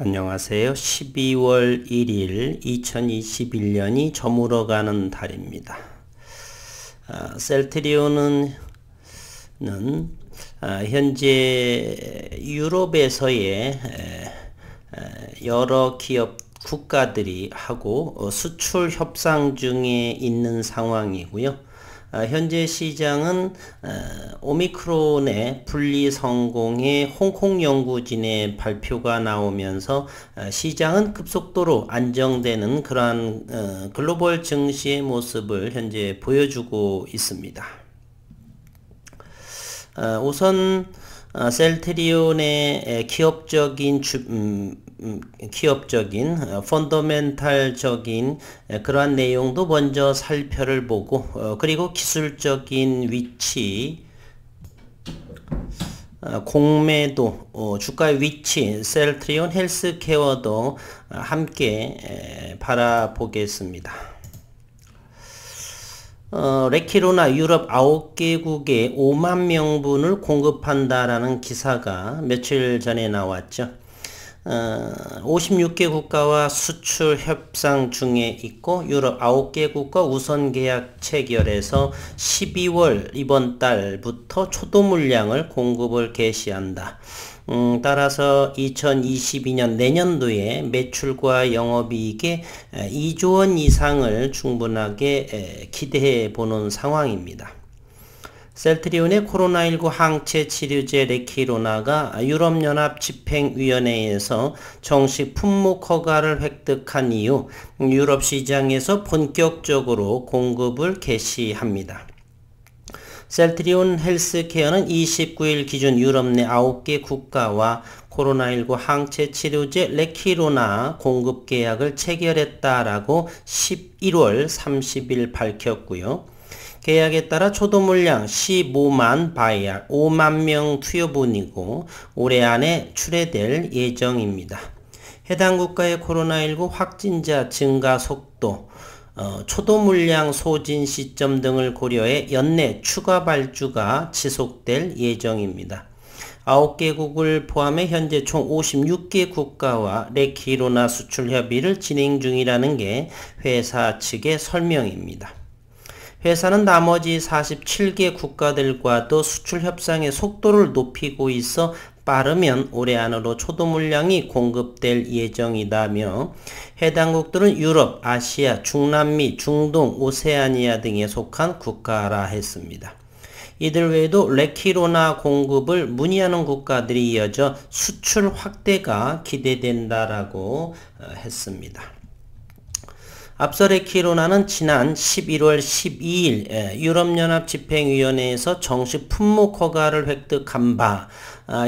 안녕하세요. 12월 1일 2021년이 저물어가는 달입니다. 셀트리온은 현재 유럽에서의 여러 기업 국가들이 하고 수출 협상 중에 있는 상황이고요. 현재 시장은 오미크론의 분리 성공의 홍콩 연구진의 발표가 나오면서 시장은 급속도로 안정되는 그러한 글로벌 증시의 모습을 현재 보여주고 있습니다. 우선 셀트리온의 기업적인 펀더멘탈적인 그러한 내용도 먼저 살펴를 보고 그리고 기술적인 위치, 공매도, 주가의 위치, 셀트리온 헬스케어도 함께 바라보겠습니다. 레키로나 유럽 9개국에 5만 명분을 공급한다라는 기사가 며칠 전에 나왔죠. 56개 국가와 수출 협상 중에 있고 유럽 9개국과 우선 계약 체결해서 12월 이번 달부터 초도 물량을 공급을 개시한다. 따라서 2022년 내년도에 매출과 영업이익의 2조 원 이상을 충분하게 기대해 보는 상황입니다. 셀트리온의 코로나19 항체 치료제 레키로나가 유럽연합 집행위원회에서 정식 품목 허가를 획득한 이후 유럽 시장에서 본격적으로 공급을 개시합니다. 셀트리온 헬스케어는 29일 기준 유럽 내 9개 국가와 코로나19 항체 치료제 레키로나 공급 계약을 체결했다라고 11월 30일 밝혔고요. 계약에 따라 초도 물량 15만 바이알 5만 명 투여분이고 올해 안에 출하될 예정입니다. 해당 국가의 코로나19 확진자 증가 속도, 초도 물량 소진 시점 등을 고려해 연내 추가 발주가 지속될 예정입니다. 9개국을 포함해 현재 총 56개 국가와 레키로나 수출 협의를 진행 중이라는 게 회사 측의 설명입니다. 회사는 나머지 47개 국가들과도 수출 협상의 속도를 높이고 있어 빠르면 올해 안으로 초도 물량이 공급될 예정이다며 해당국들은 유럽, 아시아, 중남미, 중동, 오세아니아 등에 속한 국가라 했습니다. 이들 외에도 레키로나 공급을 문의하는 국가들이 이어져 수출 확대가 기대된다라고 했습니다. 앞서 레키로나는 지난 11월 12일 유럽연합 집행위원회에서 정식 품목 허가를 획득한 바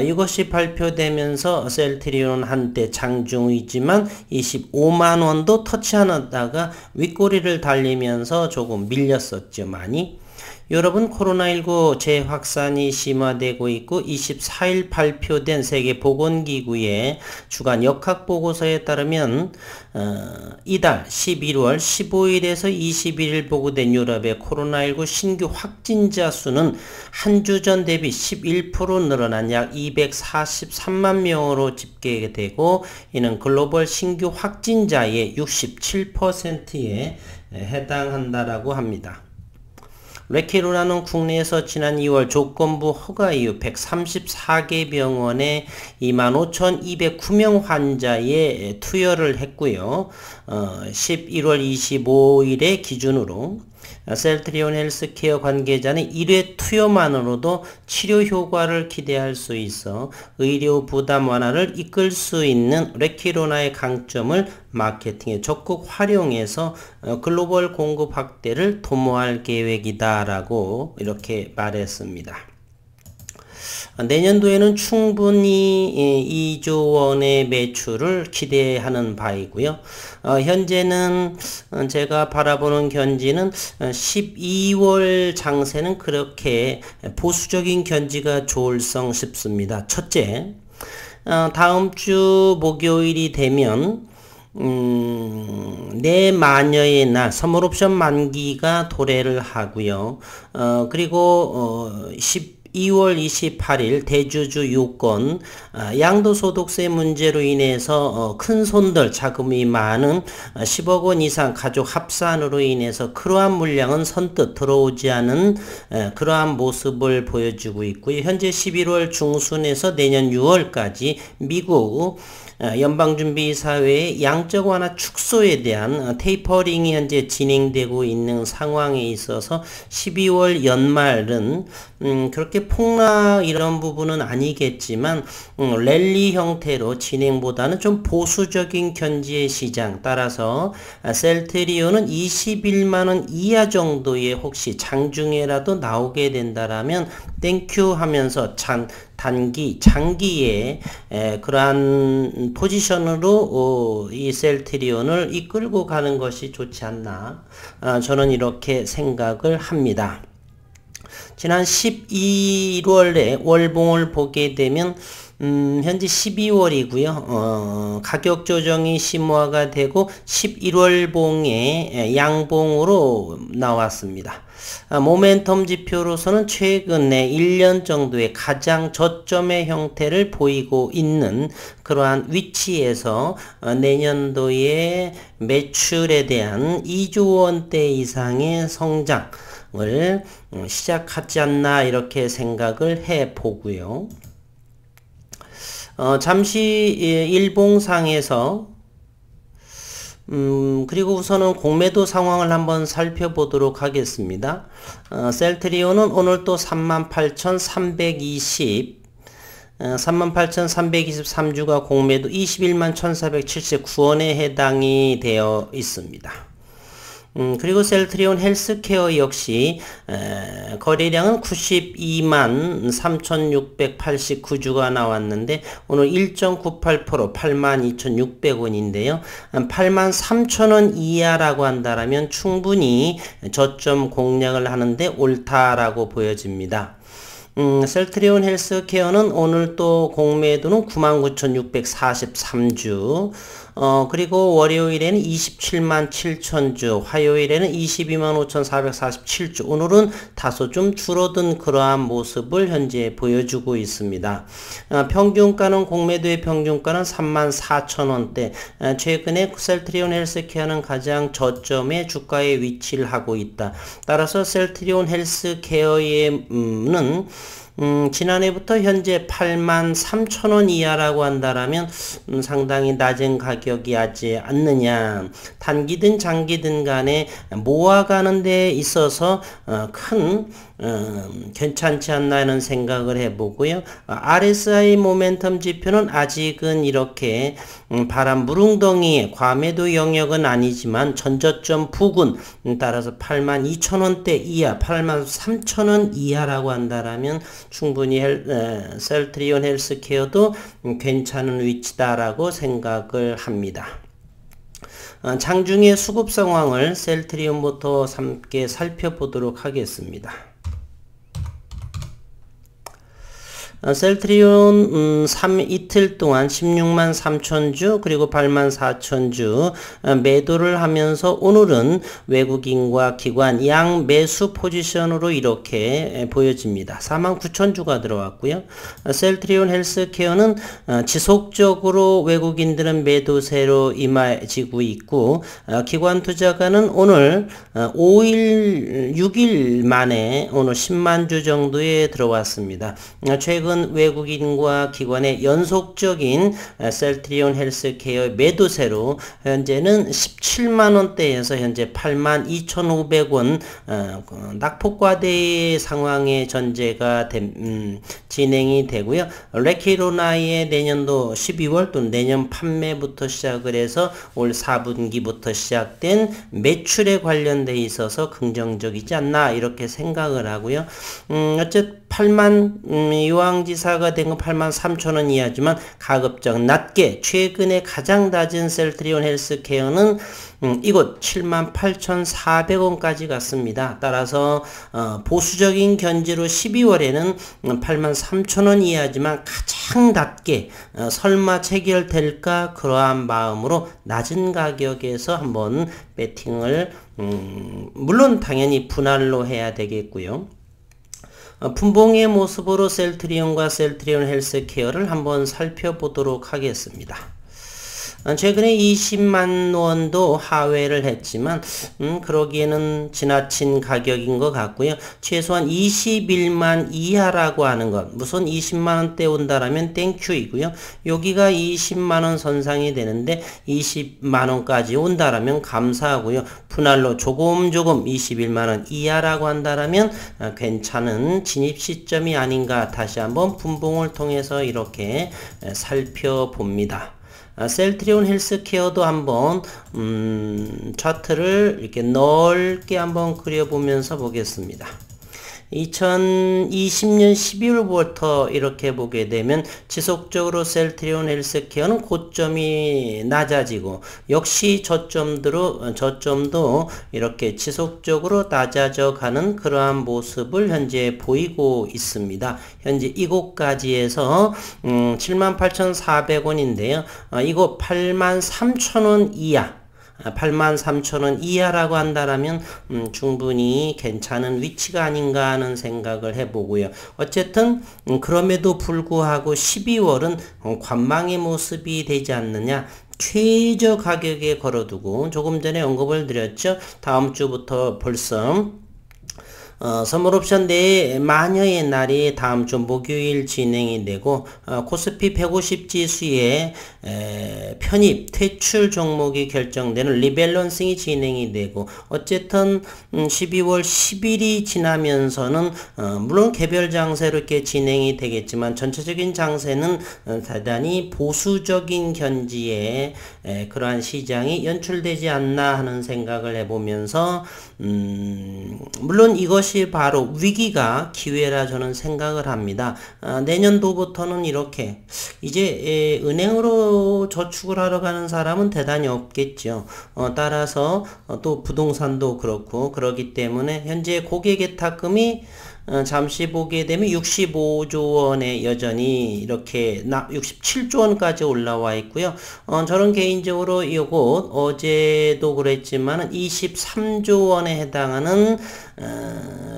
이것이 발표되면서 셀트리온은 한때 장중이지만 25만 원도 터치하다가 윗꼬리를 달리면서 조금 밀렸었죠. 많이. 유럽은 코로나19 재확산이 심화되고 있고 24일 발표된 세계보건기구의 주간 역학보고서에 따르면 이달 11월 15일에서 21일 보고된 유럽의 코로나19 신규 확진자 수는 한 주 전 대비 11% 늘어난 약 243만 명으로 집계되고 이는 글로벌 신규 확진자의 67%에 해당한다라고 합니다. 레키로나는 국내에서 지난 2월 조건부 허가 이후 134개 병원에 25,209명 환자에 투여를 했고요. 11월 25일에 기준으로 셀트리온 헬스케어 관계자는 1회 투여만으로도 치료 효과를 기대할 수 있어 의료 부담 완화를 이끌 수 있는 레키로나의 강점을 마케팅에 적극 활용해서 글로벌 공급 확대를 도모할 계획이다 라고 이렇게 말했습니다. 내년도에는 충분히 2조 원의 매출을 기대하는 바이고요. 현재는 제가 바라보는 견지는 12월 장세는 그렇게 보수적인 견지가 좋을성 싶습니다. 첫째, 다음 주 목요일이 되면 내마녀의 날 선물옵션 만기가 도래를 하고요. 그리고 12월 28일 대주주 6건 양도소득세 문제로 인해서 큰 손들 자금이 많은 10억 원 이상 가족 합산으로 인해서 그러한 물량은 선뜻 들어오지 않은 그러한 모습을 보여주고 있고요. 현재 11월 중순에서 내년 6월까지 미국 연방준비사회의 양적 완화 축소에 대한 테이퍼링이 현재 진행되고 있는 상황에 있어서 12월 연말은 그렇게 폭락 이런 부분은 아니겠지만 랠리 형태로 진행보다는 좀 보수적인 견지의 시장, 따라서 셀트리온은 21만원 이하 정도의 혹시 장중에라도 나오게 된다라면 땡큐 하면서 장기에 그러한 포지션으로 이 셀트리온을 이끌고 가는 것이 좋지 않나, 저는 이렇게 생각을 합니다. 지난 11월에 월봉을 보게 되면 현재 12월이고요. 가격 조정이 심화가 되고 11월봉에 양봉으로 나왔습니다. 모멘텀 지표로서는 최근에 1년 정도의 가장 저점의 형태를 보이고 있는 그러한 위치에서 내년도에 매출에 대한 2조 원대 이상의 성장을 시작하지 않나 이렇게 생각을 해 보고요. 잠시 일봉상에서 그리고 우선은 공매도 상황을 한번 살펴보도록 하겠습니다. 셀트리온은 오늘 또 38,323주가 공매도 21만 1,479원에 해당이 되어 있습니다. 그리고 셀트리온 헬스케어 역시 거래량은 92만 3,689주가 나왔는데 오늘 1.98% 82,600원인데요. 83,000원 이하라고 한다면 충분히 저점 공략을 하는데 옳다라고 보여집니다. 셀트리온 헬스케어는 오늘 또 공매도는 99,643주, 그리고 월요일에는 27만 7천주, 화요일에는 22만 5,447주, 오늘은 다소 좀 줄어든 그러한 모습을 현재 보여주고 있습니다. 평균가는 공매도의 평균가는 34,000원대, 최근에 셀트리온 헬스케어는 가장 저점의 주가에 위치를 하고 있다. 따라서 셀트리온 헬스케어에는 지난해부터 현재 83,000원 이하라고 한다라면 상당히 낮은 가격이 하지 않느냐. 단기든 장기든 간에 모아가는 데 있어서 큰 괜찮지 않나 하는 생각을 해보고요. RSI 모멘텀 지표는 아직은 이렇게 바람 무릉덩이의 과매도 영역은 아니지만 전저점 부근, 따라서 82,000원대 이하, 83,000원 이하라고 한다라면 충분히 셀트리온 헬스케어도 괜찮은 위치다라고 생각을 합니다. 장중의 수급 상황을 셀트리온부터 함께 살펴보도록 하겠습니다. 셀트리온 이틀 동안 16만 3천주 그리고 8만 4천주 매도를 하면서 오늘은 외국인과 기관 양 매수 포지션으로 이렇게 보여집니다. 4만 9천주가 들어왔고요. 셀트리온 헬스케어는 지속적으로 외국인들은 매도세로 임해지고 있고, 기관 투자가는 오늘 6일 만에 오늘 10만 주 정도에 들어왔습니다. 최근 외국인과 기관의 연속적인 셀트리온 헬스케어 매도세로 현재는 17만원대에서 현재 82,500원 낙폭과대의 상황의 전제가 진행이 되고요. 레키로나의 내년도 12월 또는 내년 판매부터 시작을 해서 올 4분기부터 시작된 매출에 관련돼 있어서 긍정적이지 않나 이렇게 생각을 하고요. 어쨌든 8만 유황지사가 된 건 83,000원 이하지만 가급적 낮게 최근에 가장 낮은 셀트리온 헬스케어는 이곳 78,400원까지 갔습니다. 따라서 보수적인 견지로 12월에는 83,000원 이하지만 가장 낮게 설마 체결될까 그러한 마음으로 낮은 가격에서 한번 배팅을 물론 당연히 분할로 해야 되겠고요. 분봉의 모습으로 셀트리온과 셀트리온 헬스케어를 한번 살펴보도록 하겠습니다. 최근에 20만 원도 하회를 했지만 그러기에는 지나친 가격인 것 같고요. 최소한 21만 이하라고 하는 것, 우선 20만 원대 온다라면 땡큐이고요. 여기가 20만 원 선상이 되는데 20만 원까지 온다라면 감사하고요. 분할로 조금 21만 원 이하라고 한다라면 괜찮은 진입 시점이 아닌가, 다시 한번 분봉을 통해서 이렇게 살펴봅니다. 셀트리온 헬스케어도 한번 차트를 이렇게 넓게 한번 그려보면서 보겠습니다. 2020년 12월부터 이렇게 보게 되면 지속적으로 셀트리온 헬스케어는 고점이 낮아지고, 역시 저점도 이렇게 지속적으로 낮아져 가는 그러한 모습을 현재 보이고 있습니다. 현재 이곳까지해서 78,400원인데요. 이곳 83,000원 이하, 83,000원 이하라고 한다라면 충분히 괜찮은 위치가 아닌가 하는 생각을 해보고요. 어쨌든 그럼에도 불구하고 12월은 관망의 모습이 되지 않느냐, 최저 가격에 걸어두고, 조금 전에 언급을 드렸죠. 다음 주부터 벌써 선물옵션 내 마녀의 날이 다음 주 목요일 진행이 되고, 코스피 150 지수의 편입, 퇴출 종목이 결정되는 리밸런싱이 진행이 되고, 어쨌든 12월 10일이 지나면서는 물론 개별 장세로 이렇게 진행이 되겠지만 전체적인 장세는 대단히 보수적인 견지에 그러한 시장이 연출되지 않나 하는 생각을 해보면서 물론 이것이 바로 위기가 기회라 저는 생각을 합니다. 내년도부터는 이렇게 이제 은행으로 저축을 하러 가는 사람은 대단히 없겠죠. 따라서 또 부동산도 그렇고, 그러기 때문에 현재 고객예탁금이 잠시 보게 되면 65조 원에 여전히 이렇게 67조 원까지 올라와 있고요. 저는 개인적으로 이곳 어제도 그랬지만 23조 원에 해당하는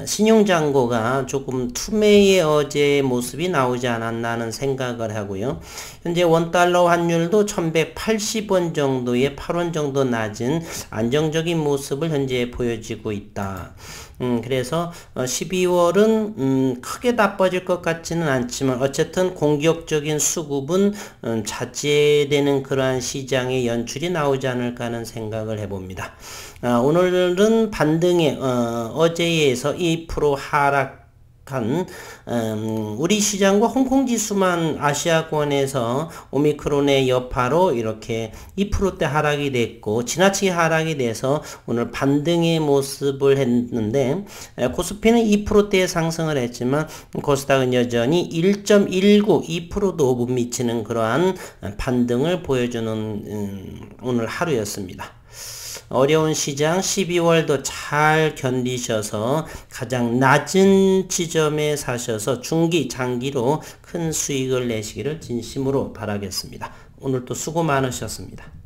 신용잔고가 조금 투매의 어제의 모습이 나오지 않았나 하는 생각을 하고요. 현재 원달러 환율도 1180원 정도의 8원 정도 낮은 안정적인 모습을 현재 보여지고 있다. 그래서 12월은 크게 나빠질 것 같지는 않지만, 어쨌든 공격적인 수급은 자제되는 그러한 시장의 연출이 나오지 않을까 하는 생각을 해봅니다. 오늘은 반등에 어제에서 2% 하락 우리 시장과 홍콩 지수만 아시아권에서 오미크론의 여파로 이렇게 2%대 하락이 됐고, 지나치게 하락이 돼서 오늘 반등의 모습을 했는데, 코스피는 2%대의 상승을 했지만 코스닥은 여전히 1.19, 2%도 못 미치는 그러한 반등을 보여주는 오늘 하루였습니다. 어려운 시장 12월도 잘 견디셔서 가장 낮은 지점에 사셔서 중기, 장기로 큰 수익을 내시기를 진심으로 바라겠습니다. 오늘도 수고 많으셨습니다.